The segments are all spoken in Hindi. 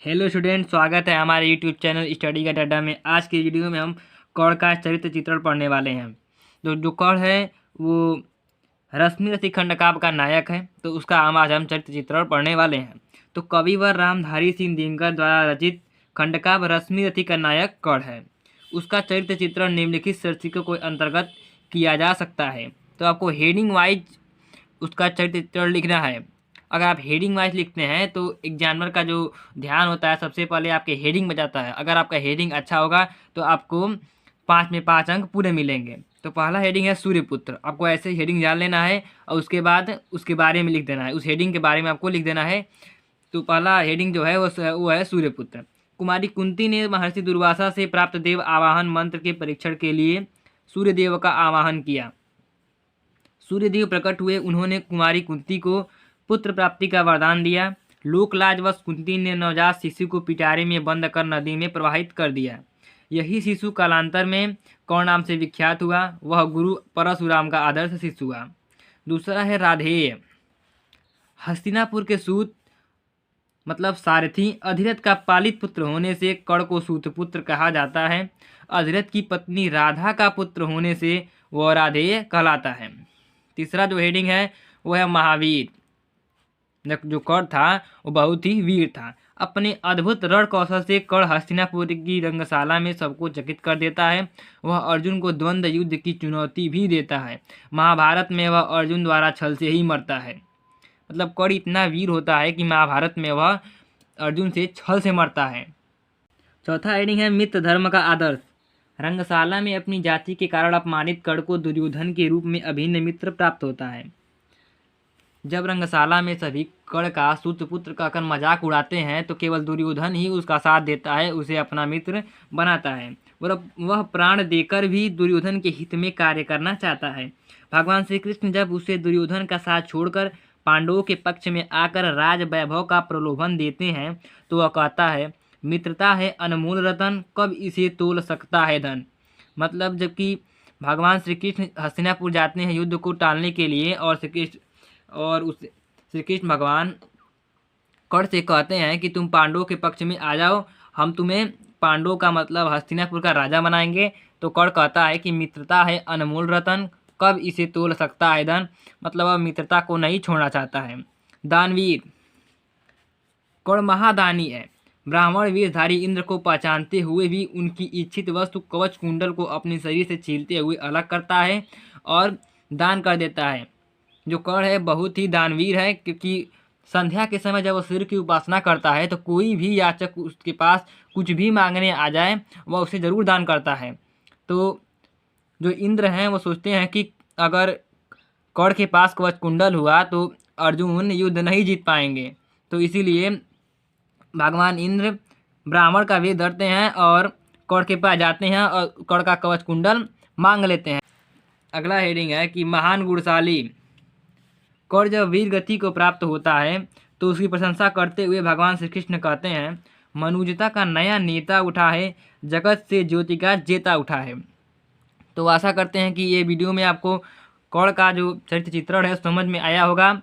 हेलो स्टूडेंट, स्वागत है हमारे यूट्यूब चैनल स्टडी का अड्डा में। आज की वीडियो में हम कर्ण का चरित्र चित्रण पढ़ने वाले हैं। तो जो कर्ण है वो रश्मिरथी खंडकाव्य का नायक है, तो उसका आज हम चरित्र चित्रण पढ़ने वाले हैं। तो कविवर रामधारी सिंह दिनकर द्वारा रचित खंडकाव्य रश्मिरथी का नायक कर्ण है। उसका चरित्र चित्रण निम्नलिखित शीर्षकों के अंतर्गत किया जा सकता है। तो आपको हेडिंग वाइज उसका चरित्र चित्रण लिखना है। अगर आप हेडिंग वाइज लिखते हैं तो एग्जामिनर का जो ध्यान होता है सबसे पहले आपके हेडिंग में जाता है। अगर आपका हेडिंग अच्छा होगा तो आपको 5 में 5 अंक पूरे मिलेंगे। तो पहला हेडिंग है सूर्यपुत्र। आपको ऐसे हेडिंग जान लेना है और उसके बाद उसके बारे में लिख देना है। उस हेडिंग के बारे में आपको लिख देना है। तो पहला हेडिंग जो है वो है सूर्यपुत्र। कुमारी कुंती ने महर्षि दुर्वासा से प्राप्त देव आवाहन मंत्र के परीक्षण के लिए सूर्यदेव का आवाहन किया। सूर्यदेव प्रकट हुए। उन्होंने कुमारी कुंती को पुत्र प्राप्ति का वरदान दिया। लोकलाजवश कुंती ने नवजात शिशु को पिटारे में बंद कर नदी में प्रवाहित कर दिया। यही शिशु कालांतर में कर्ण नाम से विख्यात हुआ। वह गुरु परशुराम का आदर्श शिशु हुआ। दूसरा है राधेय। हस्तिनापुर के सूत मतलब सारथी अधिरथ का पालित पुत्र होने से कर्ण को सूतपुत्र कहा जाता है। अधिरथ की पत्नी राधा का पुत्र होने से वह राधेय कहलाता है। तीसरा जो हेडिंग है वो है महावीर। जो कर्ण था वो बहुत ही वीर था। अपने अद्भुत रण कौशल से कर्ण हस्तिनापुर की रंगशाला में सबको चकित कर देता है। वह अर्जुन को द्वंद्व युद्ध की चुनौती भी देता है। महाभारत में वह अर्जुन द्वारा छल से ही मरता है। मतलब कर्ण इतना वीर होता है कि महाभारत में वह अर्जुन से छल से मरता है। चौथा हेडिंग है मित्र धर्म का आदर्श। रंगशाला में अपनी जाति के कारण अपमानित कर्ण को दुर्योधन के रूप में अभिन्न मित्र प्राप्त होता है। जब रंगशाला में सभी कर्ण का सूतपुत्र कहकर मजाक उड़ाते हैं तो केवल दुर्योधन ही उसका साथ देता है, उसे अपना मित्र बनाता है। वह प्राण देकर भी दुर्योधन के हित में कार्य करना चाहता है। भगवान श्री कृष्ण जब उसे दुर्योधन का साथ छोड़कर पांडवों के पक्ष में आकर राज वैभव का प्रलोभन देते हैं तो वह कहता है, मित्रता है अनमोल रतन, कब इसे तोल सकता है धन। मतलब जबकि भगवान श्री कृष्ण हस्तिनापुर जाते हैं युद्ध को टालने के लिए और श्री कृष्ण भगवान कर्ण से कहते हैं कि तुम पांडवों के पक्ष में आ जाओ, हम तुम्हें पांडवों का मतलब हस्तिनापुर का राजा बनाएंगे। तो कर्ण कहता है कि मित्रता है अनमोल रतन, कब इसे तोल सकता है धन। मतलब वह मित्रता को नहीं छोड़ना चाहता है। दानवीर। कर्ण महादानी है। ब्राह्मण वेशधारी इंद्र को पहचानते हुए भी उनकी इच्छित वस्तु कवच कुंडल को अपने शरीर से छीलते हुए अलग करता है और दान कर देता है। जो कर्ण है बहुत ही दानवीर है, क्योंकि संध्या के समय जब वह सूर्य की उपासना करता है तो कोई भी याचक उसके पास कुछ भी मांगने आ जाए वह उसे ज़रूर दान करता है। तो जो इंद्र हैं वो सोचते हैं कि अगर कर्ण के पास कवच कुंडल हुआ तो अर्जुन युद्ध नहीं जीत पाएंगे। तो इसीलिए भगवान इंद्र ब्राह्मण का वेश धरते हैं और कर्ण के पास जाते हैं और कर्ण का कवच कुंडल मांग लेते हैं। अगला हेडिंग है कि महान गुणशाली। कर्ण जब वीर गति को प्राप्त होता है तो उसकी प्रशंसा करते हुए भगवान श्री कृष्ण कहते हैं, मनुजता का नया नेता उठा है, जगत से ज्योति का जेता उठा है। तो आशा करते हैं कि ये वीडियो में आपको कर्ण का जो चरित्र चित्रण है समझ में आया होगा।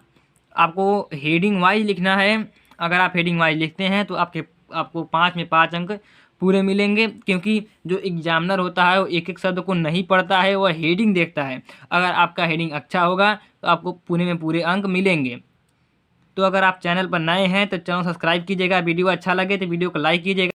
आपको हेडिंग वाइज लिखना है। अगर आप हेडिंग वाइज लिखते हैं तो आपको 5 में 5 अंक पूरे मिलेंगे, क्योंकि जो एग्जामिनर होता है वो एक एक शब्द को नहीं पढ़ता है, वह हेडिंग देखता है। अगर आपका हेडिंग अच्छा होगा तो आपको पूरे में पूरे अंक मिलेंगे। तो अगर आप चैनल पर नए हैं तो चैनल सब्सक्राइब कीजिएगा। वीडियो अच्छा लगे तो वीडियो को लाइक कीजिएगा।